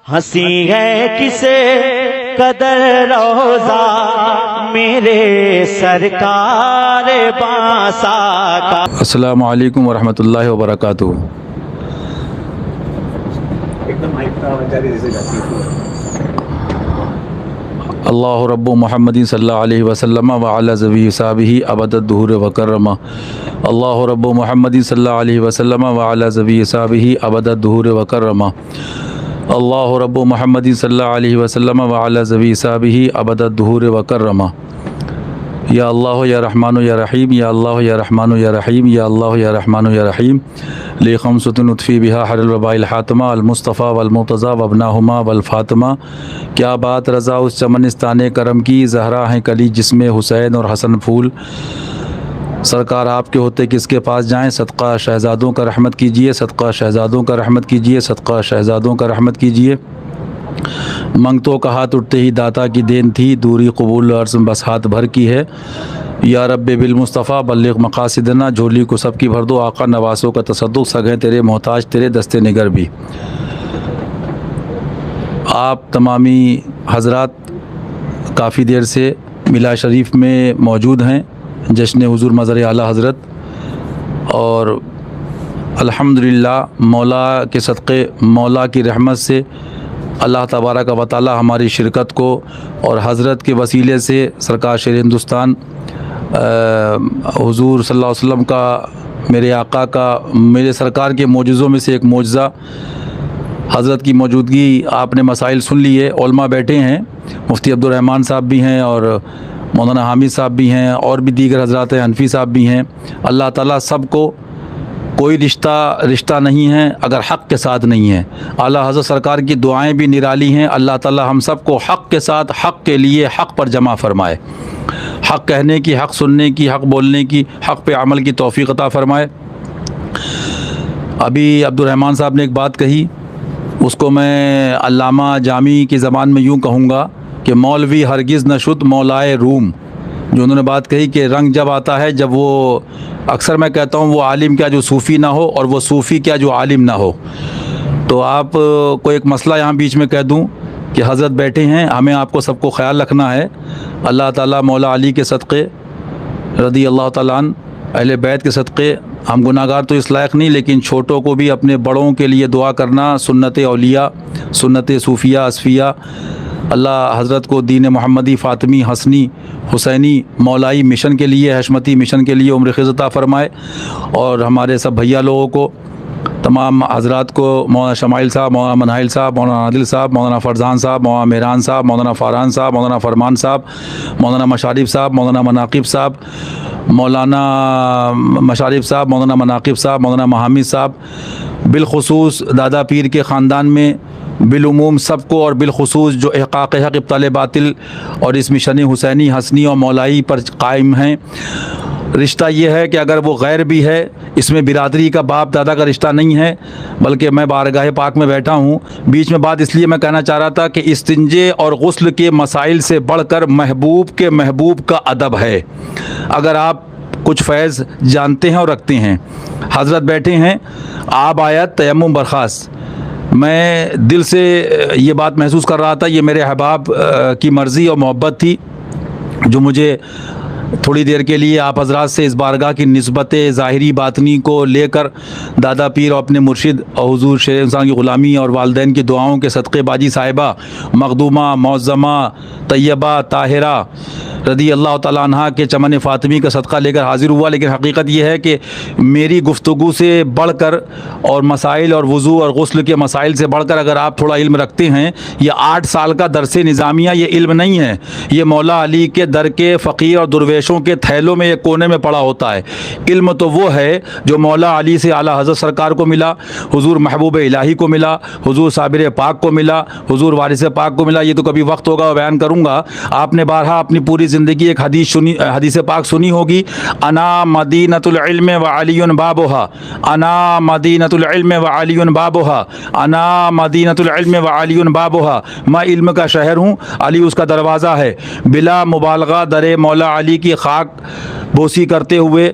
ہنسی ہے کسے قدر روزہ میرے سرکار بانسا کا۔ السلام علیکم ورحمۃ اللہ وبرکاتہ۔ اللہ رب محمد صلی اللہ علیہ وسلم وعلی ذوی صحابہ ابد الدہور وکرمہ۔ اللہ رب محمد صلی اللہ علیہ وسلم وعلی ذوی صحابہ ابد الدہور وکرمہ۔ اللہ رب محمد صلی اللہ علیہ وسلم وعلی ذوی صحابہ ابد الدہور وکرمہ۔ یا اللہ یا رحمان یا رحیم، یا اللہ یا رحمان یا رحیم، یا اللہ یا رحمان یا رحیم۔ لخمسۃ نطفی بہا حر الوباء الحاتمہ المصطفیٰ والمرتضیٰ وابناہما والفاطمہ۔ کیا بات رضا اس چمنستان کرم کی، زہرا ہیں کلی جسم حسین اور حسن پھول۔ سرکار آپ کے ہوتے کس کے پاس جائیں، صدقہ شہزادوں کا رحمت کیجیے، صدقہ شہزادوں کا رحمت کیجیے، صدقہ شہزادوں کا رحمت کیجیے۔ منگتوں کا ہاتھ اٹھتے ہی داتا کی دین تھی، دوری قبول عرض بس ہاتھ بھر کی ہے۔ یا رب بالمصطفیٰ بلغ مقاصدنا، جھولی کو سب کی بھر دو، آقا نواسوں کا تصدق، سگیں تیرے محتاج تیرے دستے نگر بھی۔ آپ تمامی حضرات کافی دیر سے میلاد شریف میں موجود ہیں، جشن حضور مظہر اعلیٰ حضرت، اور الحمدللہ مولا کے صدقے، مولا کی رحمت سے اللہ تبارک و تعالی ہماری شرکت کو اور حضرت کے وسیلے سے سرکار شیر ہندوستان حضور صلی اللہ علیہ وسلم کا، میرے آقا کا، میرے سرکار کے معجزوں میں سے ایک معجزہ حضرت کی موجودگی، آپ نے مسائل سن لیے، علماء بیٹھے ہیں، مفتی عبد الرحمن صاحب بھی ہیں اور مولانا حامد صاحب بھی ہیں، اور بھی دیگر حضرات ہیں، حنفی صاحب بھی ہیں۔ اللہ تعالیٰ سب کو، کوئی رشتہ نہیں ہے اگر حق کے ساتھ نہیں ہے۔ اعلیٰ حضرت سرکار کی دعائیں بھی نرالی ہیں، اللہ تعالیٰ ہم سب کو حق کے ساتھ، حق کے لیے، حق پر جمع فرمائے، حق کہنے کی، حق سننے کی، حق بولنے کی، حق پہ عمل کی توفیق عطا فرمائے۔ ابھی عبد الرحمن صاحب نے ایک بات کہی، اس کو میں علامہ جامی کی زبان میں یوں کہوں گا کہ مولوی ہرگز نہ شد مولائے روم۔ جو انہوں نے بات کہی کہ رنگ جب آتا ہے، جب وہ، اکثر میں کہتا ہوں وہ عالم کیا جو صوفی نہ ہو، اور وہ صوفی کیا جو عالم نہ ہو۔ تو آپ کو ایک مسئلہ یہاں بیچ میں کہہ دوں کہ حضرت بیٹھے ہیں، ہمیں آپ کو سب کو خیال رکھنا ہے۔ اللہ تعالیٰ مولا علی کے صدقے رضی اللہ تعالیٰ عنہ، اہل بیت کے صدقے، ہم گناہ گار تو اس لائق نہیں، لیکن چھوٹوں کو بھی اپنے بڑوں کے لیے دعا کرنا، سنت اولیاء، سنت صوفیہ اصفیہ، اللہ حضرت کو دین محمدی، فاطمی، حسنی، حسینی، مولائی مشن کے لیے، حشمتی مشن کے لیے عمر خیز عطا فرمائے، اور ہمارے سب بھیا لوگوں کو، تمام حضرات کو، مولانا شمائل صاحب، مولانا منہائل صاحب، مولانا عادل صاحب، مولانا فرزان صاحب، مولانا مہران صاحب، مولانا فاران صاحب، مولانا فرمان صاحب، مولانا مشارف صاحب، مولانا مناقب صاحب، مولانا مشارف صاحب، مولانا مناقب صاحب، مولانا محمد صاحب، بالخصوص دادا پیر کے خاندان میں بالعموم سب کو، اور بالخصوص جو احقاق حق ابطال باطل اور اس مشن حسینی، حسنی اور مولائی پر قائم ہیں۔ رشتہ یہ ہے کہ اگر وہ غیر بھی ہے، اس میں برادری کا، باپ دادا کا رشتہ نہیں ہے، بلکہ میں بارگاہ پاک میں بیٹھا ہوں، بیچ میں بات اس لیے میں کہنا چاہ رہا تھا کہ استنجے اور غسل کے مسائل سے بڑھ کر محبوب کے محبوب کا ادب ہے۔ اگر آپ کچھ فیض جانتے ہیں اور رکھتے ہیں، حضرت بیٹھے ہیں، آب آیت تیمم برخاست، میں دل سے یہ بات محسوس کر رہا تھا، یہ میرے احباب کی مرضی اور محبت تھی، جو مجھے تھوڑی دیر کے لیے آپ حضرات سے اس بارگاہ کی نسبت ظاہری باطنی کو لے کر دادا پیر اور اپنے مرشد اور حضور شیر انسان کی غلامی اور والدین کی دعاؤں کے صدقے باجی صاحبہ مخدومہ، معظمہ، طیبہ، طاہرہ رضی اللہ تعالیٰ عنہ کے چمن فاطمی کا صدقہ لے کر حاضر ہوا۔ لیکن حقیقت یہ ہے کہ میری گفتگو سے بڑھ کر، اور مسائل اور وضو اور غسل کے مسائل سے بڑھ کر، اگر آپ تھوڑا علم رکھتے ہیں، یہ 8 سال کا درس نظامیہ یہ علم نہیں ہے، یہ مولا علی کے در کے فقیر اور درویشوں کے تھیلوں میں ایک کونے میں پڑا ہوتا ہے۔ علم تو وہ ہے جو مولا علی سے اعلیٰ حضرت سرکار کو ملا، حضور محبوب الہی کو ملا، حضور صابر پاک کو ملا، حضور وارث پاک کو ملا۔ یہ تو کبھی وقت ہوگا بیان کروں گا۔ آپ نے بارہا اپنی پوری زندگی ایک حدیث پاک سنی ہوگی، انا مدینۃ العلم وعلی بابھا، انا مدینۃ العلم وعلی بابھا، انا مدینۃ العلم وعلی بابھا، میں علم کا شہر ہوں، علی اس کا دروازہ ہے۔ بلا مبالغہ در مولا علی کی خاک بوسی کرتے ہوئے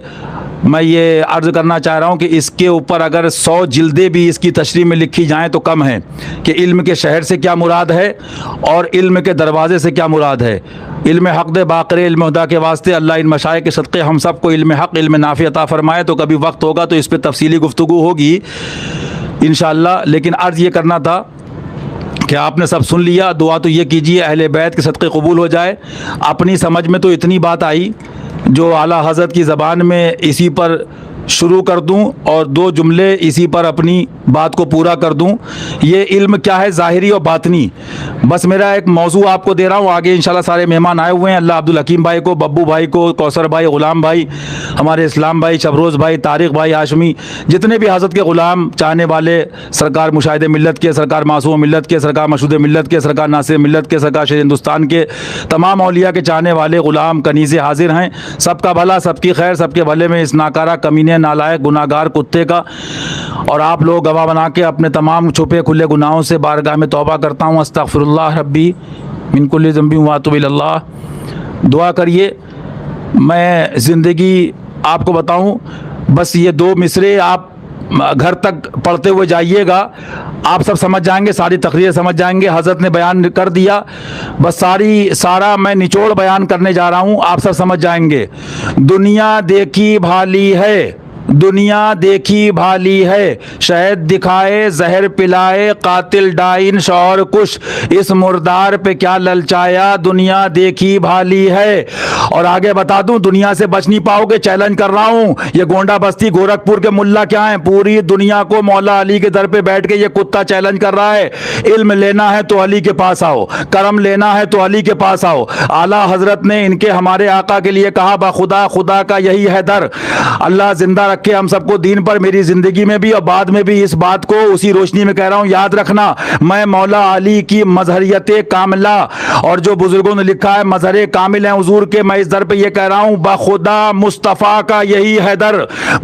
میں یہ عرض کرنا چاہ رہا ہوں کہ اس کے اوپر اگر 100 جلدیں بھی اس کی تشریح میں لکھی جائیں تو کم ہیں کہ علم کے شہر سے کیا مراد ہے اور علم کے دروازے سے کیا مراد ہے۔ علم حق دے باقر علم ہدا کے واسطے اللہ ان مشائخ کے صدقے ہم سب کو علم حق علم نافع عطا فرمائے۔ تو کبھی وقت ہوگا تو اس پہ تفصیلی گفتگو ہوگی انشاءاللہ، لیکن عرض یہ کرنا تھا کہ آپ نے سب سن لیا۔ دعا تو یہ کیجیے اہل بیت کے صدقے قبول ہو جائے۔ اپنی سمجھ میں تو اتنی بات آئی جو اعلیٰ حضرت کی زبان میں اسی پر شروع کر دوں اور 2 جملے اسی پر اپنی بات کو پورا کر دوں۔ یہ علم کیا ہے، ظاہری اور باطنی، بس میرا ایک موضوع آپ کو دے رہا ہوں۔ آگے انشاءاللہ سارے مہمان آئے ہوئے ہیں، اللہ عبدالحکیم بھائی کو، ببو بھائی کو، کوثر بھائی، غلام بھائی، ہمارے اسلام بھائی، شبروز بھائی، طارق بھائی ہاشمی، جتنے بھی حضرت کے غلام چاہنے والے، سرکار مشاہد ملت کے، سرکار معصوم ملت کے، سرکار مشہود ملت کے، سرکار ناصر ملت کے، سرکار شیر ہندوستان کے، تمام اولیاء کے چاہنے والے غلام کنیزے حاضر ہیں۔ سب کا بھلا، سب کی خیر، سب کے بھلے میں اس ناکارہ کمینے نالائق گناہگار کتے کا اور آپ لوگ گواہ بنا کے اپنے تمام چھپے کھلے گناہوں سے بارگاہ میں توبہ کرتا ہوں۔ استغفر اللہ ربی من کل ذنب واتوب الی اللہ۔ دعا کریے۔ میں زندگی آپ کو بتاؤں، بس یہ 2 مصرے آپ گھر تک پڑھتے ہوئے جائیے گا، آپ سب سمجھ جائیں گے، ساری تقریر سمجھ جائیں گے۔ حضرت نے بیان کر دیا، بس سارا میں نچوڑ بیان کرنے جا رہا ہوں، آپ سب سمجھ جائیں گے۔ دنیا دیکھی بھالی ہے، دنیا دیکھی بھالی ہے، شہد دکھائے زہر پلائے، قاتل ڈائن شوہر کش، اس مردار پہ کیا للچایا، دنیا دیکھی بھالی ہے۔ اور آگے بتا دوں، دنیا سے بچ نہیں پاؤ گے، چیلنج کر رہا ہوں۔ یہ گونڈا بستی گورکھپور کے ملا کیا ہیں، پوری دنیا کو مولا علی کے در پہ بیٹھ کے یہ کتا چیلنج کر رہا ہے، علم لینا ہے تو علی کے پاس آؤ، کرم لینا ہے تو علی کے پاس آؤ۔ اعلیٰ حضرت نے ان کے ہمارے آقا کے لیے کہا، بخدا خدا کا یہی ہے در۔ اللہ زندہ رکھے ہم سب کو دین پر، میری زندگی میں بھی اور بعد میں بھی اس بات کو اسی روشنی میں کہہ رہا ہوں، یاد رکھنا، میں مولا علی کی مظہریت کاملہ اور جو بزرگوں نے لکھا ہے مظہر کامل ہیں حضور کے، میں اس در پہ یہ کہہ رہا ہوں، بخدا مصطفیٰ کا یہی ہے در،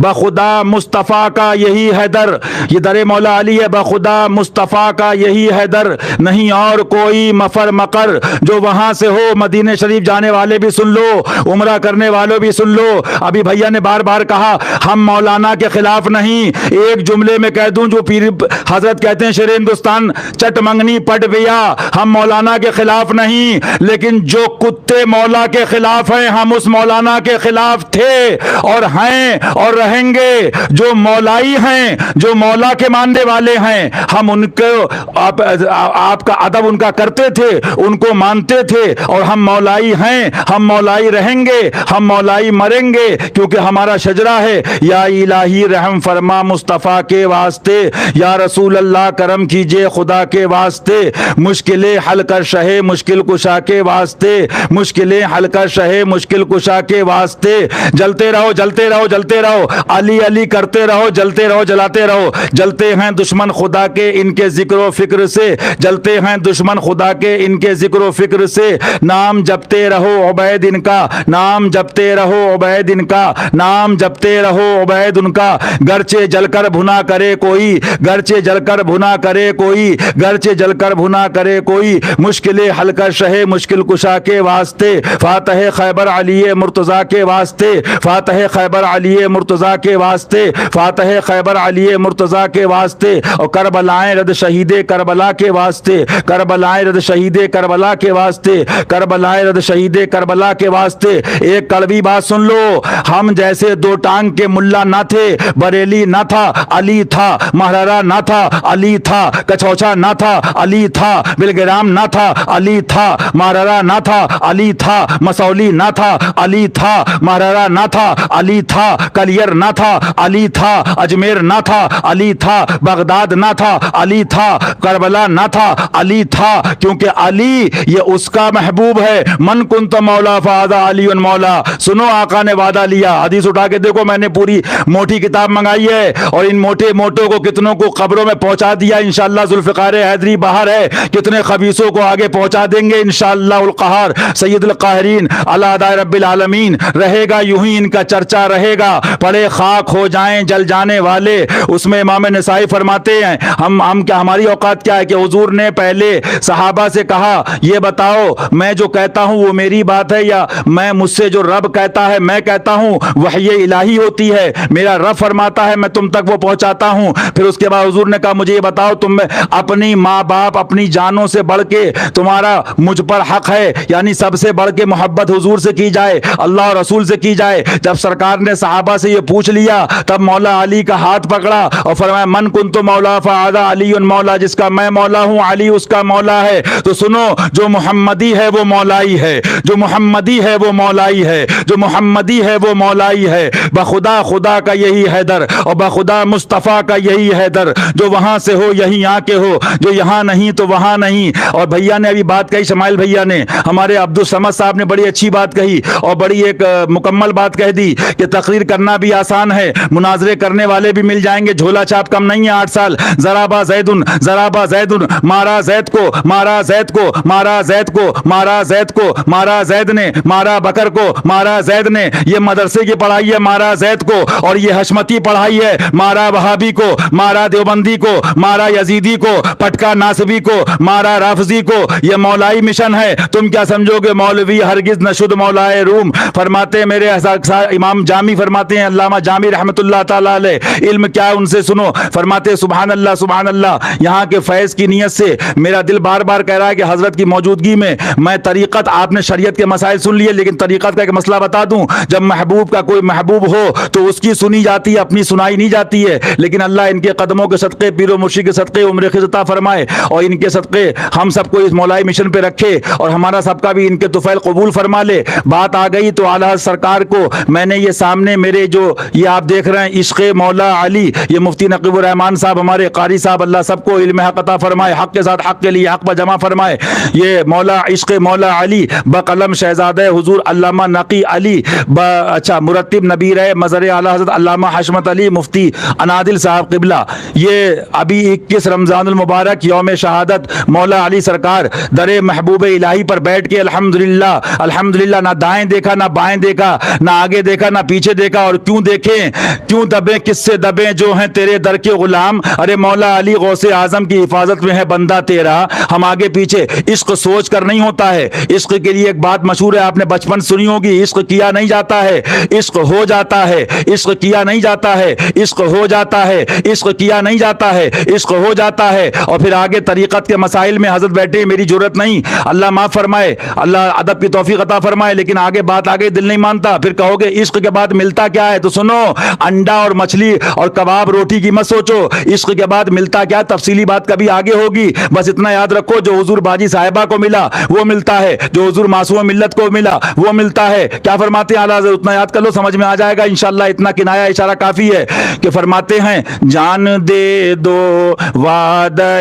بخدا مصطفیٰ کا یہی ہے در۔ یہ در مولا علی ہے، بخدا مصطفیٰ کا یہی ہے در، نہیں اور کوئی مفر مقر۔ جو وہاں سے ہو مدینہ شریف جانے والے بھی سن لو، عمرہ کرنے والوں بھی سن لو۔ ابھی بھیا نے بار بار کہا ہم مولانا کے خلاف نہیں، ایک جملے میں کہہ دوں جو پیر حضرت کہتے ہیں شیر ہندوستان چٹ منگنی پٹ بیا، ہم مولانا کے خلاف نہیں، لیکن جو کتے مولا کے خلاف ہیں ہم اس مولانا کے خلاف تھے اور ہیں اور رہیں گے۔ جو مولائی ہیں، جو مولا کے ماننے والے ہیں، ہم ان کو آپ کا ادب ان کا کرتے تھے، ان کو مانتے تھے، اور ہم مولائی ہیں، ہم مولائی رہیں گے، ہم مولائی مریں گے، کیونکہ ہمارا شجرہ ہے، یا الہی رحم فرما مصطفیٰ کے واسطے، یا رسول اللہ کرم کیجئے خدا کے واسطے، مشکلیں حل کر شہے مشکل کشا کے واسطے، مشکلیں حل کر شہے مشکل کشا کے واسطے۔ جلتے رہو جلتے رہو جلتے رہو، علی علی کرتے رہو، جلتے رہو جلاتے رہو۔ جلتے ہیں دشمن خدا کے ان کے ذکر و فکر سے، جلتے ہیں دشمن خدا کے ان کے ذکر و فکر سے، نام جپتے رہو عبید ان کا، نام جپتے رہو عبید ان کا، نام جپتے رہو عبید ان کا۔ گرچہ جل کر بھنا کرے کوئی، گرچہ جل کر بھنا کرے کوئی، گرچہ جل کر بھنا کرے کوئی، مشکلیں حل کر شہے مشکل کشا کے واسطے، فاتح خیبر علی مرتضیٰ کے واسطے، فاتح خیبر علی مرتضیٰ کے واسطے، فاتح خیبر علی مرتضیٰ کے واسطے، اور کربلائیں رد شہید کربلا کے واسطے، کربلائیں رد شہید کربلا کے واسطے، کربلائیں رد شہید کربلا کے واسطے۔ ایک کڑوی بات سن لو، ہم جیسے 2 ٹانگ کے ملا نہ تھے، بریلی نہ تھا علی تھا، مہرارا نہ تھا علی تھا، کچھوچا نہ تھا علی تھا، بلگرام نہ تھا علی تھا، مہرارا نہ تھا علی تھا، مسولی نہ تھا علی تھا، مہرارا نہ تھا علی تھا، کلیر نہ تھا علی تھا، اجمیر نہ تھا علی تھا، بغداد نہ تھا علی تھا، کربلا نہ تھا علی تھا، کیونکہ علی یہ اس کا محبوب ہے۔ من کنت مولا فہذا علی مولا۔ سنو آقا نے وعدہ لیا، حدیث اٹھا کے دیکھو، میں نے پوری موٹی کتاب منگائی ہے اور ان موٹے موٹوں کو کتنوں کو قبروں میں پہنچا دیا انشاءاللہ، ذوالفقار حیدری باہر ہے، کتنے خبیثوں کو آگے پہنچا دیں گے انشاءاللہ القہار سید القاہرین اللہ دائر رب العالمین۔ رہے گا یوں ہی ان کا چرچا رہے گا، پڑے خاک ہو جائیں جل جانے والے۔ اس میں امام نسائی فرماتے ہیں ہم کیا، ہماری اوقات کیا ہے کہ حضور نے پہلے صحابہ سے کہا یہ بتاؤ میں جو کہتا ہوں وہ میری بات ہے یا میں مجھ سے جو رب کہتا ہے میں کہتا ہوں وحی الہی ہوتی ہے؟ ہے, میرا رب فرماتا ہے میں تم تک وہ پہنچاتا ہوں. پھر اس کے بعد حضور نے کہا مجھے یہ بتاؤ تم میں اپنی ماں باپ اپنی جانوں سے بڑھ کے تمہارا مجھ پر حق ہے, یعنی سب سے بڑھ کے محبت حضور سے کی جائے, اللہ اور رسول سے کی جائے. جب سرکار نے صحابہ سے یہ پوچھ لیا تب مولا علی کا ہاتھ پکڑا اور فرمایا من کنت مولا فہذا علی مولا, جس کا میں مولا ہوں علی اس کا مولا ہے. تو سنو, جو محمدی ہے وہ مولائی ہے, جو محمدی ہے وہ مولائی ہے, جو محمدی ہے وہ مولائی ہے. بخدا خدا کا یہی حیدر اور بخدا مصطفیٰ کا یہی حیدر, جو وہاں سے ہو یہیں آ کے ہو, جو یہاں نہیں تو وہاں نہیں. اور بھیا نے ابھی بات کہی, شمائل بھیا نے, ہمارے عبدالصمد صاحب نے بڑی اچھی بات کہی اور بڑی ایک مکمل بات کہہ دی کہ تقریر کرنا بھی آسان ہے, مناظرے کرنے والے بھی مل جائیں گے, جھولا چھاپ کم نہیں ہے. 8 سال ذرابا زیدن ذرابا زیدن, مارا زید کو مارا زید کو مارا زید کو مارا زید کو مارا زید نے, مارا بکر کو مارا زید نے. یہ مدرسے کی پڑھائی ہے مارا زید کو, اور یہ حشمتی پڑھائی ہے مارا وہابی کو, مارا دیوبندی کو, مارا یزیدی کو, پٹکا ناصبی کو, مارا رافضی کو. یہ مولائی مشن ہے. تم کیا سمجھو گے مولوی ہرگز نشد مولائے روم. فرماتے میرے امام جامی فرماتے ہیں, علامہ جامی رحمت اللہ تعالی علیہ, علم کیا ہے ان سے سنو. فرماتے سبحان اللہ سبحان اللہ, یہاں کے فیض کی نیت سے میرا دل بار بار کہہ رہا ہے کہ حضرت کی موجودگی میں طریقت, آپ نے شریعت کے مسائل سن لیے لیکن طریقت کا ایک مسئلہ بتا دوں. جب محبوب کا کوئی محبوب ہو تو اس کی سنی جاتی ہے, اپنی سنائی نہیں جاتی ہے. لیکن اللہ ان کے قدموں کے صدقے, پیر و مرشد کے صدقے عمر خضر عطا فرمائے, اور ان کے صدقے ہم سب کو اس مولائی مشن پہ رکھے, اور ہمارا سب کا بھی ان کے طفیل قبول فرما لے. بات آ گئی تو اعلیٰ سرکار کو میں نے یہ سامنے میرے جو یہ آپ دیکھ رہے ہیں عشق مولا علی, یہ مفتی نقیب الرحمان صاحب ہمارے قاری صاحب, اللہ سب کو علم حق عطا فرمائے, حق کے ساتھ حق کے لیے حق پر جمع فرمائے. یہ مولا عشق مولا علی بقلم شہزادہ حضور علامہ نقی علی اچھا مرتب نبیر مظہر اعلیٰ حضرت علامہ حشمت علی مفتی انادل صاحب قبلہ, یہ ابھی 21 رمضان المبارک یوم شہادت مولا علی سرکار در محبوب الہی پر بیٹھ کے الحمدللہ الحمدللہ, نہ دائیں دیکھا نہ بائیں دیکھا, نہ آگے دیکھا نہ پیچھے دیکھا. اور کیوں دیکھیں, کیوں دبیں, کس سے دبیں جو ہیں تیرے در کے غلام. ارے مولا علی غوث اعظم کی حفاظت میں ہے بندہ تیرا, ہم آگے پیچھے. عشق سوچ کر نہیں ہوتا ہے. عشق کے لیے ایک بات مشہور ہے, آپ نے بچپن سنی ہوگی, عشق کیا نہیں جاتا ہے, عشق ہو جاتا ہے. عشق کیا نہیں جاتا ہے, عشق ہو جاتا ہے. عشق کیا نہیں جاتا ہے, عشق ہو جاتا ہے. اور پھر آگے طریقت کے مسائل میں حضرت بیٹھے, میری ضرورت نہیں, اللہ معاف فرمائے, اللہ ادب کی توفیق عطا فرمائے. لیکن آگے بات آگے دل نہیں مانتا. پھر کہو گے عشق کے بعد ملتا کیا ہے, تو سنو, انڈا اور مچھلی اور کباب روٹی کی مت سوچو. عشق کے بعد ملتا کیا, تفصیلی بات کبھی آگے ہوگی. بس اتنا یاد رکھو, جو حضور باجی صاحبہ کو ملا وہ ملتا ہے, جو حضور معصوم ملت کو ملا وہ ملتا ہے. کیا فرماتے ہیں اعلیٰ حضرت, اتنا یاد کر لو, سمجھ میں آ جائے گا انشاءاللہ. اتنا کنایا اشارہ کافی ہے کہ فرماتے ہیں جان دے دو وعدہ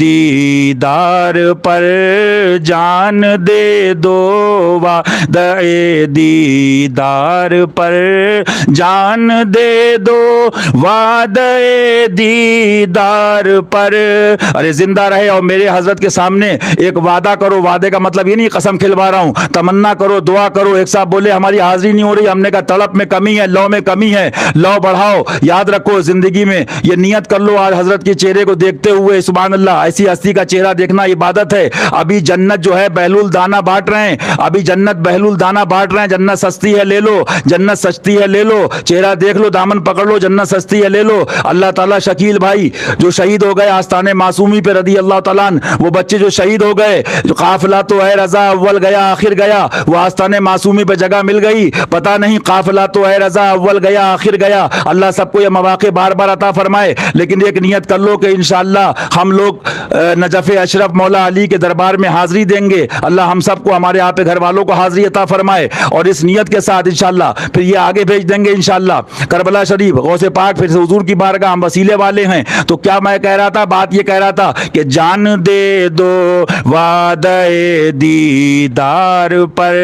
دیدار پر, جان دے دو وعدہ دیدار پر, جان دے دو وعدہ دیدار پر. ارے زندہ رہے اور میرے حضرت کے سامنے ایک وعدہ کرو. وعدے کا مطلب یہ نہیں قسم کھلوا رہا ہوں, تمنا کرو, دعا کرو. ایک صاحب بولے ہماری حاضری نہیں ہو رہی, ہم نے کہا تڑپ میں کمی ہے, لو میں کمی ہے, لو بڑھاؤ. یاد رکھو زندگی میں یہ نیت کر لو, آج حضرت کے چہرے کو دیکھتے ہوئے سبحان اللہ, ایسی ہستی کا چہرہ دیکھنا عبادت ہے. ابھی جنت جو ہے بہلول دانہ بانٹ رہے ہیں, ابھی جنت بہلول دانہ بانٹ رہے ہیں. جنت سستی ہے لے لو, جنت سستی ہے لے لو, چہرہ دیکھ لو, دامن پکڑ لو, جنت سستی ہے لے لو. اللہ تعالیٰ شکیل بھائی جو شہید ہو گئے آستان معصومی پہ رضی اللہ تعالیٰ, وہ بچے جو شہید ہو گئے, جو قافلہ تو اے رضا اول گیا آخر گیا, وہ آستان معصومی پہ جگہ مل گئی. پتہ نہیں قافلہ تو اے رضا اول گیا آخر گیا. اللہ سب کو یہ مواقع بار بار عطا فرمائے. لیکن ایک نیت کر لو کہ انشاءاللہ ہم لوگ نجف اشرف مولا علی کے دربار میں حاضری دیں گے. اللہ ہم سب کو, ہمارے آپ کے گھر والوں کو حاضری عطا فرمائے. اور اس نیت کے ساتھ انشاءاللہ پھر یہ آگے بھیج دیں گے انشاءاللہ کربلا شریف, غوث پاک, پھر سے حضور کی بارگاہ, ہم وسیلے والے ہیں. تو کیا میں کہہ رہا تھا, بات یہ کہہ رہا تھا کہ جان دے دو وعدہ دیدار پر,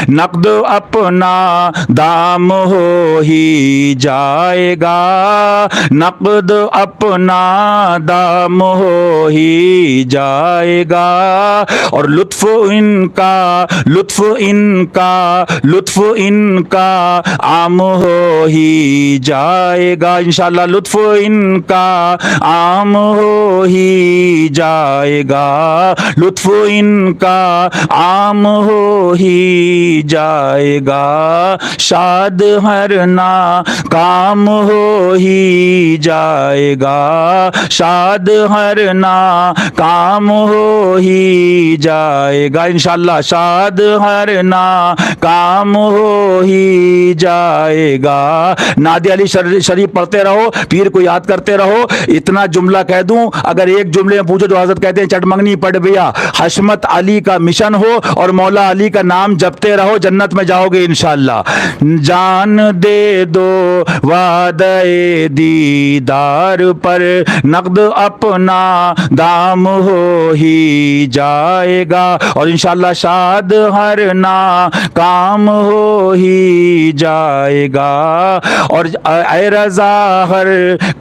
نقد اپنا دام ہو ہی جائے گا, نقد اپنا دام ہو ہی جائے گا. اور لطف ان کا لطف ان کا لطف ان کا عام ہو ہی جائے گا انشاءاللہ. لطف ان کا عام ہو ہی جائے گا, لطف ان کا عام ہو ہی جائے گا. شاد ہر ہر ناکام ہو ہی جائے گا، شاد ہر ناکام ہو ہی جائے گا، انشاءاللہ شاد ہر ناکام ہو ہی جائے گا۔ نادی علی شریف پڑھتے رہو، پیر کو یاد کرتے رہو۔ اتنا جملہ کہہ دوں، اگر ایک جملے میں پوچھو جو حضرت کہتے ہیں چٹمنگنی پڑھ بیا، حشمت علی کا مشن ہو اور مولا علی کا نام جپتے رہو، جنت میں جاؤ گے انشاءاللہ۔ جان دے دو وعدہ دیدار پر، نقد اپنا دام ہو ہی جائے گا، اور انشاءاللہ شاد ہر ناکام ہو ہی جائے گا۔ اور اے رضا ہر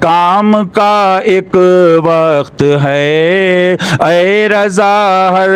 کام کا ایک وقت ہے، اے رضا ہر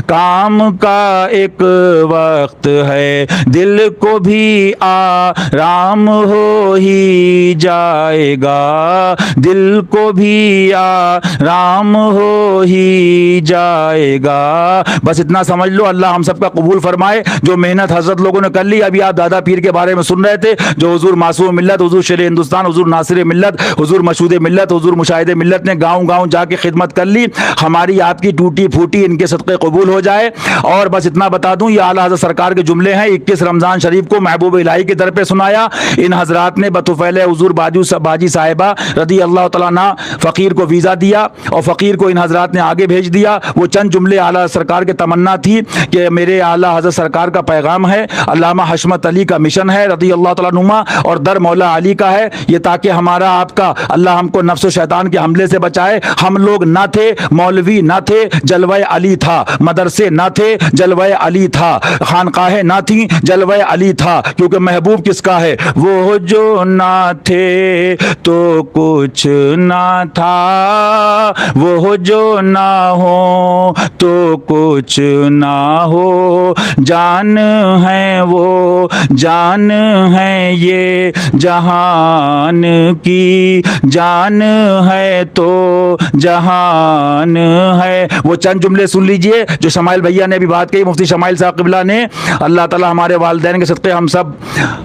کام کا ایک وقت ہے، دل کو بھی آرام ہو ہی جائے گا، دل کو بھی آرام ہو ہی جائے گا۔ بس اتنا سمجھ لو، اللہ ہم سب کا قبول فرمائے۔ جو محنت حضرت لوگوں نے کر لی، ابھی آپ دادا پیر کے بارے میں سن رہے تھے، جو حضور معصوم ملت، حضور شیر ہندوستان، حضور ناصر ملت، حضور مشہود ملت، حضور مشاہد ملت نے گاؤں گاؤں جا کے خدمت کر لی، ہماری آپ کی ٹوٹی پھوٹی ان کے صدقے قبول ہو جائے۔ اور بس اتنا بتا دوں، یہ اعلیٰ حضرت سرکار کے جملے ہیں، 21 رمضان شریف کو محبوب الہی کے در پہ سنایا۔ ان حضرات نے بطفیل حضور باجی صاحبہ رضی اللہ تعالیٰ عنہ فقیر کو ویزا دیا، اور فقیر کو ان حضرات نے آگے بھیج دیا۔ وہ چند جملے اعلیٰ سرکار کے تمنا تھی کہ میرے اعلیٰ حضرت سرکار کا پیغام ہے، علامہ حشمت علی کا مشن ہے رضی اللہ تعالیٰ عنہ، اور در مولا علی کا ہے یہ، تاکہ ہمارا آپ کا اللہ ہم کو نفس و شیطان کے حملے سے بچائے۔ ہم لوگ نہ تھے، مولوی نہ تھے، جلوہ علی تھا، مدرسے نہ تھے، جلوہ علی تھا، خانقاہیں نہ تھیں، جلوہ علی تھا، کیونکہ محبوب کس کا ہے؟ وہ جو نہ تھے تو کچھ نہ تھا، وہ جو نہ ہو تو کچھ نہ ہو، جان ہے وہ جان ہے یہ جہان کی، جان ہے تو جہان ہے۔ وہ چند جملے سن لیجئے جو شمائل بھیا نے بھی بات کہی، مفتی شمائل صاحب قبلہ نے۔ اللہ تعالی ہمارے والدین کے صدقے ہم سب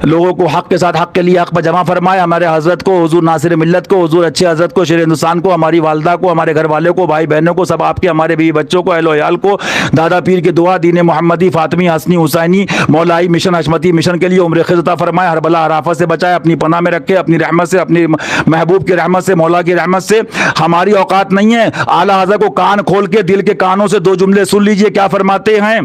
لوگوں کو حق کے ساتھ حق کے لیے حق پر جمع فرمائے۔ ہمارے حضرت کو، حضور ناصر ملت کو، حضور اچھے حضرت کو، شیر ہندوستان کو، ہماری والدہ کو، ہمارے گھر والوں کو، بھائی بہنوں کو، سب آپ کے، ہمارے بیوی بچوں کو، اہل و عیال کو، دادا پیر کی دعا، دین محمدی، فاطمی، حسنی، حسینی، مولائی مشن، حشمتی مشن کے لیے عمر خیر عطا فرمائے، ہر بلا ہر آفت سے بچائے، اپنی پناہ میں رکھے، اپنی رحمت سے، اپنی محبوب کی رحمت سے، مولا کی رحمت سے۔ ہماری اوقات نہیں ہے، اعلیٰ حضرت کو کان کھول کے دل کے کانوں سے دو جملے سن لیجئے، کیا فرماتے ہیں؟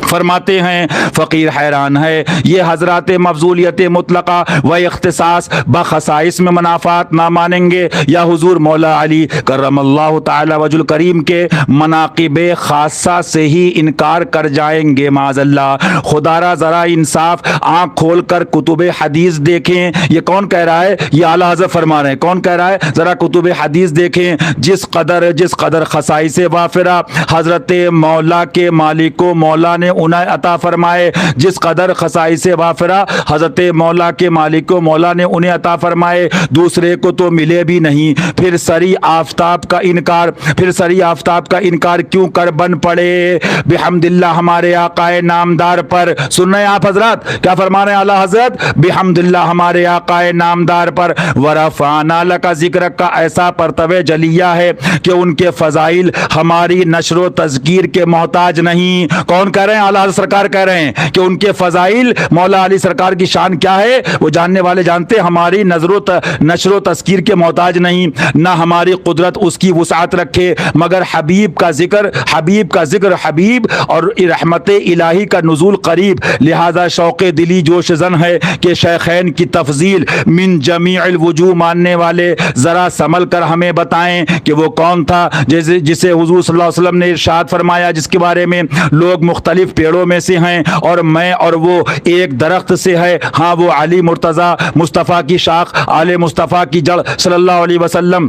فرماتے ہیں فقیر حیران ہے، یہ حضرات مفضولیت مطلقہ و اختصاص بخصائص میں منافات نہ مانیں گے، یا حضور مولا علی کرم اللہ تعالی وجہ الکریم کے مناقب خاصہ سے ہی انکار کر جائیں گے معاذ اللہ۔ خدا را ذرا انصاف، آنکھ کھول کر کتب حدیث دیکھیں۔ یہ کون کہہ رہا ہے؟ یہ اعلیٰ حضرت فرما رہے ہیں۔ کون کہہ رہا ہے؟ ذرا کتب حدیث دیکھیں۔ جس قدر خصائص وافرہ حضرت مولا کے مالک کو مولا نے انہیں عطا فرمائے، جس قدر خصائص وافرہ حضرت مولا کے مالک کو مولا نے انہیں عطا فرمائے، دوسرے کو تو ملے بھی نہیں۔ پھر سری آفتاب کا انکار کیوں کر بن پڑے؟ بحمد اللہ ہمارے آقا نامدار پر۔ سن رہے ہیں آپ حضرات کیا فرما رہے ہیں اعلیٰ حضرت؟ بحمد اللہ ہمارے آقا نامدار پر ورفعنا لک ذکرک کا ایسا پرتوے جلیہ ہے کہ ان کے فضائل ہماری نشر و تذکیر کے محتاج نہیں۔ کون کہہ رہے ہیں؟ اعلیٰ حضرت سرکار کہہ رہے ہیں کہ ان کے فضائل، مولا علی سرکار کی شان کیا ہے وہ جاننے والے جانتے، ہماری نشر و تذکیر کے محتاج نہیں، نہ ہماری قدرت اس کی وسعت رکھے، مگر حبیب کا ذکر حبیب اور رحمت الہی کا نزول قریب۔ لہذا شوق دلی جوش زن ہے کہ شیخین کی تفضیل من جمیع الوجوہ ماننے والے ذرا سنبھل کر ہمیں بتائیں کہ وہ کون تھا جسے حضور صلی اللہ علیہ وسلم نے ارشاد فرمایا، جس کے بارے میں لوگ مختلف پیڑوں میں سے ہیں اور میں اور وہ ایک درخت سے ہے۔ ہاں وہ علی مرتضیٰ، مصطفیٰ کی شاخ، آل مصطفیٰ کی جڑ، صلی اللہ علیہ وسلم۔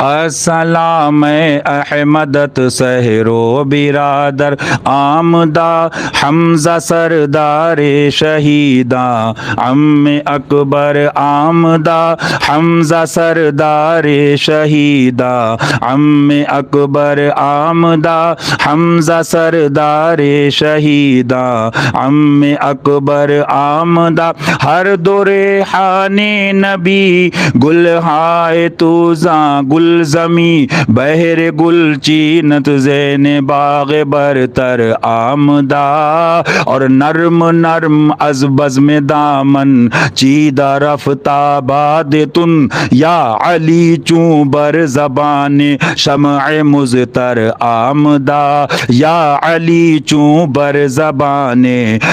السلام احمدت سہرو برادر آمدہ حمزہ سردار شہیداں عم اکبر آمدہ حمزہ سردار شہیداں عم اکبر آمدہ حمزہ سردار شہیداں عم اکبر آمدہ ہر دو ریحان نبی گلہائے توزاں گل زمی بہر گل چینت زین باغ برتر آمدہ اور نرم نرم از بزم دامن چیدہ رفتہ باد تن یا علی چون بر زبان شمع مزتر آمدہ یا علی چون بر زبان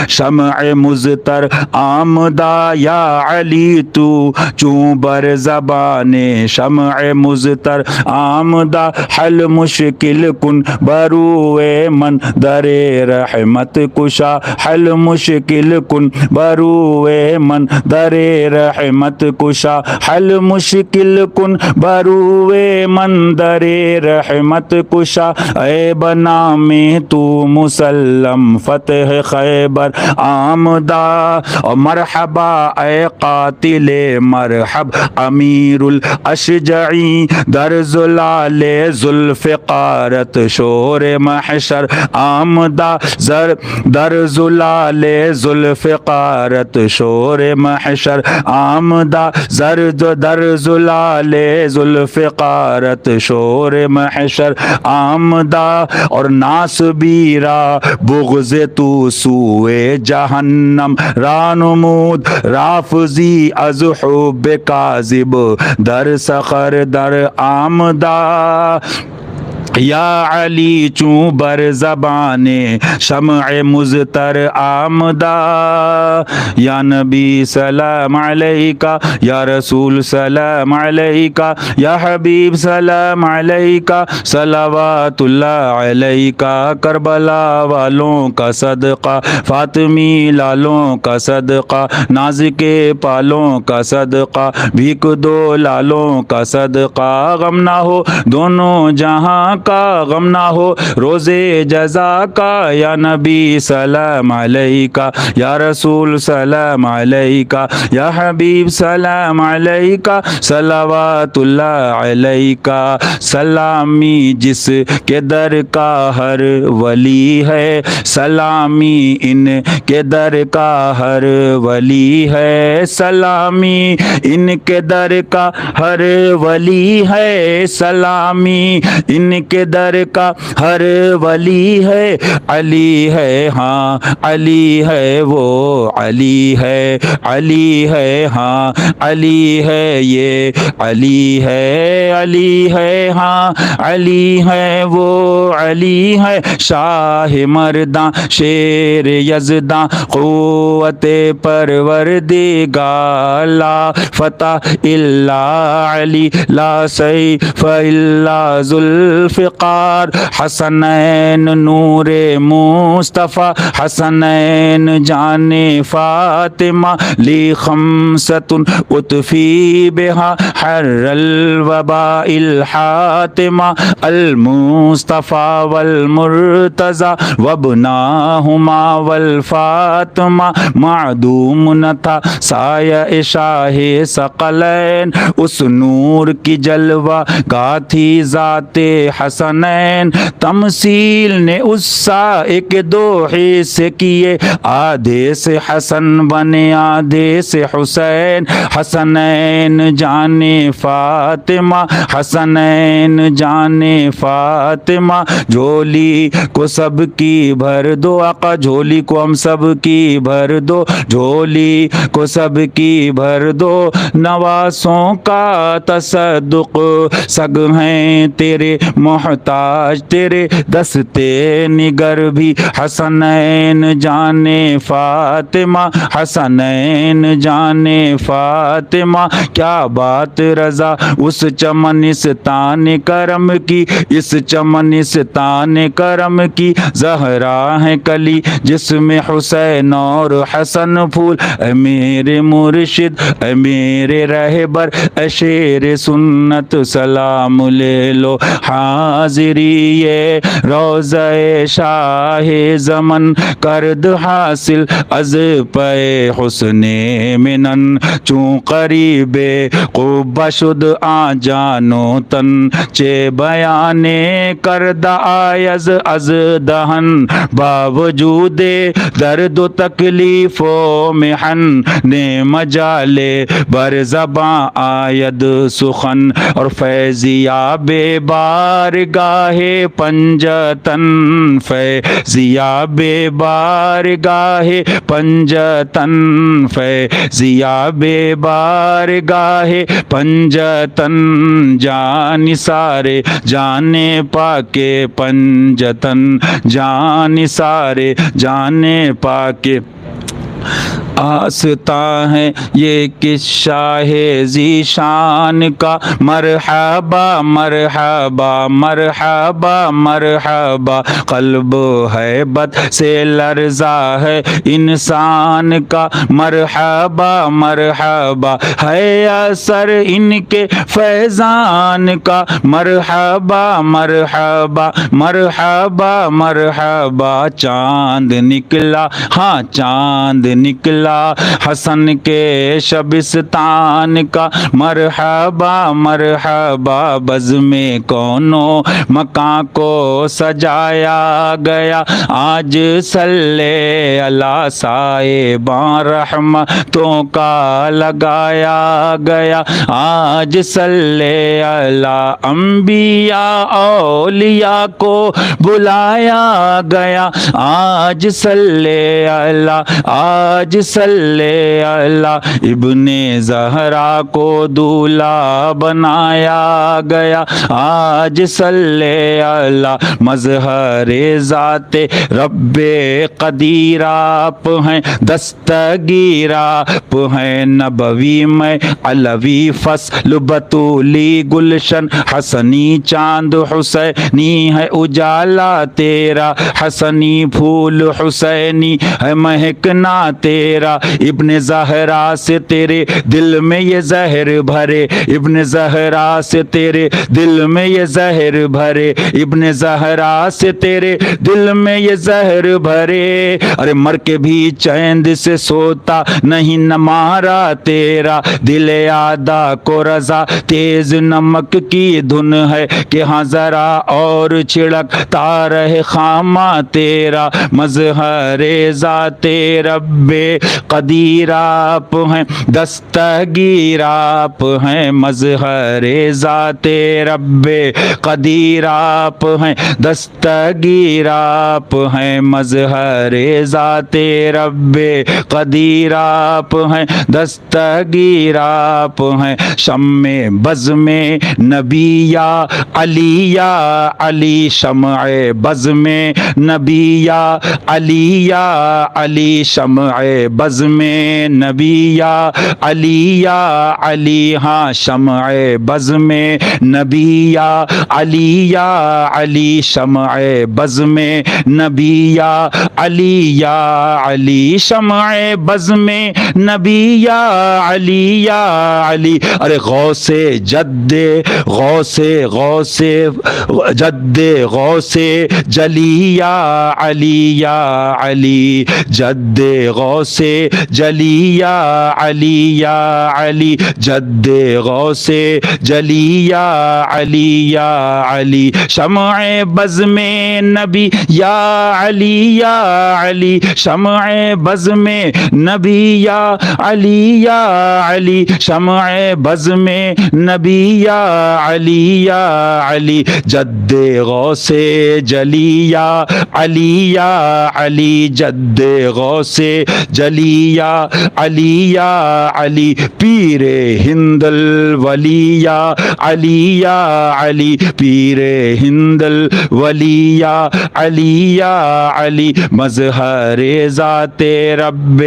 شمع مزتر آمدہ یا علی تو چون بر زبان شمع مزتر آمدہ حل مشکل کن بروئے من در رحمت کشا حل مشکل کن بروئے من در رحمت کشا حل مشکل کن بروئے من در رحمت کشا اے بنا میں تو مسلم فتح خیبر آمدہ اور مرحبا اے قاتل مرحب امیر الاشجعی در زلال ذوالفقارت شور محشر آمدہ در زلال ذوالفقارت شور محشر آمدہ در زلال ذوالفقارت شور محشر آمدہ اور ناسبیرا بغض تو سوئے جہنم رانمود رافضی از حب کاذب در سخر در آمدہ یا علی چون بر زبان شمع مزتر آمدہ یا نبی سلام علیکہ یا رسول سلام علیکہ یا حبیب سلام علیکہ صلوات اللہ علیکہ کربلا والوں کا صدقہ فاطمی لالوں کا صدقہ نازک پالوں کا صدقہ بھیک دو لالوں کا صدقہ غم نہ ہو دونوں جہاں کا غم نہ ہو روزے جزا کا یا نبی سلام علیکہ یا رسول سلام علیکہ یا حبیب سلام علیکہ صلوات اللہ علیکہ سلامی جس کے در کا ہر ولی ہے سلامی ان کے در کا ہر ولی ہے سلامی ان کے در کا ہر ولی ہے سلامی ان کے در کا ہر ولی ہے علی ہے ہاں علی ہے وہ علی ہے ہاں علی ہے یہ علی ہے ہاں علی ہے وہ علی ہے شاہ مرداں شیر یزداں قوت پروردگار لا فتح الا علی لا سیف الا ذوالفقار حسنین نور مصطفیٰ حسنین جان فاطمہ لی خمسۃ اطفی بہا حر الوباء الحاتمہ المصطفیٰ والمرتضی وابناہما والفاطمہ معدوم نہ تھا سایہ شاہ ثقلین اس نور کی جلوہ گاہ تھی ذات حسنین تمثیل نے اس سا ایک دو حصے کیے آدھے سے حسن بنے آدھے سے حسین حسنین جان فاطمہ حسنین جان فاطمہ جھولی کو سب کی بھر دو آقا جھولی کو ہم سب کی بھر دو جھولی کو سب کی بھر دو نواسوں کا تصدق سگ ہیں تیرے محمد محتاج تیرے دستے نگر بھی حسنین جانے فاطمہ حسنین جانے فاطمہ کیا بات رضا اس چمنستان کرم کی اس چمنستان کرم کی زہرا ہے کلی جس میں حسین اور حسن پھول اے میرے مرشد اے میرے رہبر اے شیر سنت سلام لے لو حاضری یہ روضہ شاہ زمن کرد حاصل از پے حسن منن چون قریب قبہ شد آ جانو تن چے بیانے کردہ آیز از دہن باوجود درد و تکلیف و محن نے مجالے بر زباں آید سخن اور فیضیاب بارگاہ پنجتن فیضیاب بارگاہ پنجتن فیضیاب بارگاہ پنجتن جان سارے جانے پاکے پنجتن جان سارے جانے پاکے آستا ہے یہ کس شاہ ذیشان کا مرحبا مرحبا مرحبا مرحبا قلب ہیبت سے لرزا ہے انسان کا مرحبا مرحبا ہے اثر ان کے فیضان کا مرحبا مرحبا مرحبا مرحبا چاند نکلا ہاں چاند نکلا حسن کے شبستان کا مرحبا مرحبا بزم کونوں مکان کو سجایا گیا آج صلی اللہ صاحبان رحمتوں کا لگایا گیا آج صلی اللہ انبیاء اولیاء کو بلایا گیا آج صلی اللہ آج صلی اللہ ابن زہرا کو دولہا بنایا گیا آج صلی اللہ مظہر ذات رب قدیر آپ ہیں دستگیر آپ ہیں نبوی میں علوی فصل بطولی گلشن حسنی چاند حسینی ہے اجالا تیرا حسنی پھول حسینی ہے مہکنا تیرا ابن زہرا سے تیرے دل میں یہ زہر بھرے ابن زہرا سے تیرے دل میں یہ زہر بھرے ابن زہرا سے تیرے دل میں یہ زہر بھرے ارے مر کے بھی چیند سے سوتا نہیں نہ مارا تیرا دل آدھا کو رضا تیز نمک کی دھن ہے کہ ہاں ذرا اور چھڑکتا رہے خامہ تیرا مظہر ذات رب قدیر آپ ہیں دستگیر آپ ہیں مظہر ذات رب قدیر آپ ہیں دستگیر آپ ہیں مظہر ذات رب قدیر آپ ہیں دستگیر آپ ہیں شمع بز میں نبی یا علی یا علی شمع بز میں نبی یا علی یا علی شمع بز میں نبی یا علی یا علی ہاں شمع بز میں نبی یا علی یا علی شمع بز میں نبی یا علی یا علی شمع بز میں نبی یا علی ارے غوث جد غوث غوث جد غوث جلی یا علی جد غوث جلی یا علی جد غوث جلی یا علی شمع بز میں نبی یا علی شمع بز میں نبی یا علی شمع بز میں نبی یا علی جد غوث جلی یا علی جد غوث جلی علی یا علی یا علی پیر ہند الولی یا علی یا علی پیر ہند الولی یا علی یا علی مظہر ذات رب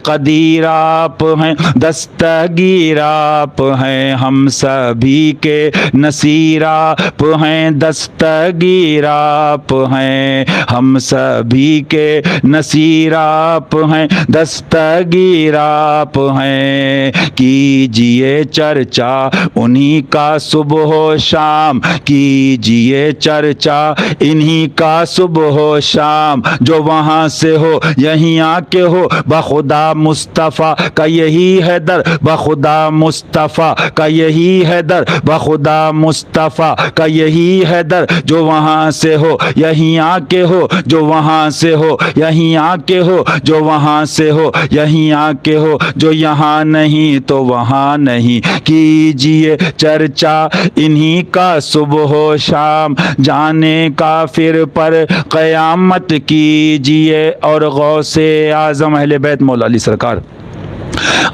قدیر آپ ہیں دستگیر آپ ہیں ہم سبھی کے نصیر آپ ہیں دستگیر آپ ہیں ہم سبھی کے نصیر آپ ہیں دستگیر آپ ہیں کیجئے چرچا انہی کا صبح و شام کیجئے چرچا انہی کا صبح و شام جو وہاں سے ہو یہیں آ کے ہو بخدا مصطفیٰ کا یہی ہے در بخدا مصطفیٰ کا یہی ہے در بخدا مصطفیٰ کا یہی ہے در جو وہاں سے ہو یہیں آ کے ہو جو وہاں سے ہو یہیں آ کے ہو جو وہاں سے ہو یہیں آ کے ہو جو یہاں نہیں تو وہاں نہیں کیجئے چرچا انہی کا صبح و شام جانے کافر پر قیامت کیجئے اور غوث اعظم اہل بیت مولا علی سرکار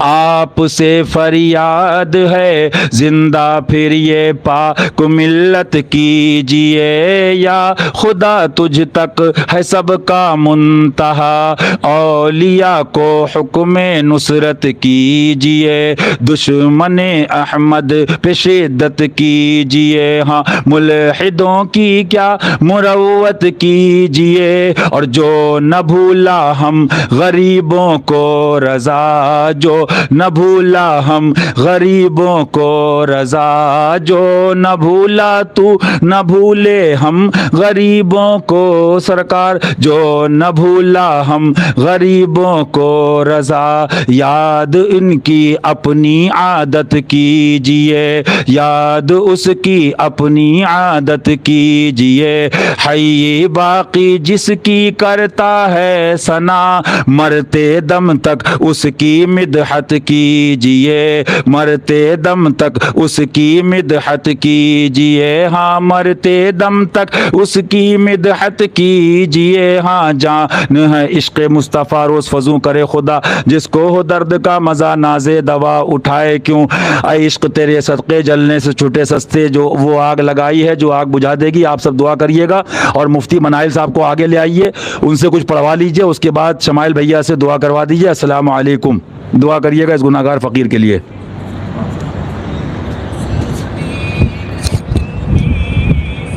آپ سے فریاد ہے زندہ پھر یہ پاک ملت کیجئے یا خدا تجھ تک ہے سب کا منتہا اولیاء کو حکم نصرت کیجئے دشمن احمد پہ شدت کیجئے ہاں ملحدوں کی کیا مروت کیجئے اور جو نہ بھولا ہم غریبوں کو رضا جو نہ بھولا ہم غریبوں کو رضا جو نہ بھولا تو نہ بھولے ہم غریبوں کو سرکار جو نہ بھولا ہم غریبوں کو رضا یاد ان کی اپنی عادت کیجئے یاد اس کی اپنی عادت کیجئے حی باقی جس کی کرتا ہے ثنا مرتے دم تک اس کی مدحت کیجئے مرتے دم تک اس کی مدحت کیجئے ہاں مرتے دم تک اس کی مدحت کیجئے ہاں جان ہے عشق مصطفیٰ روز فضو کرے خدا جس کو ہو درد کا مزہ نازے دوا اٹھائے کیوں اے عشق تیرے صدقے جلنے سے چھوٹے سستے جو وہ آگ لگائی ہے جو آگ بجھا دے گی آپ سب دعا کریے گا اور مفتی منائل صاحب کو آگے لے آئیے ان سے کچھ پڑھوا لیجئے اس کے بعد شمائل بھیا سے دعا کروا دیجئے السلام علیکم دعا کریے گا اس گناہگار فقیر کے لیے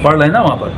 پڑھ لیں نا وہاں پر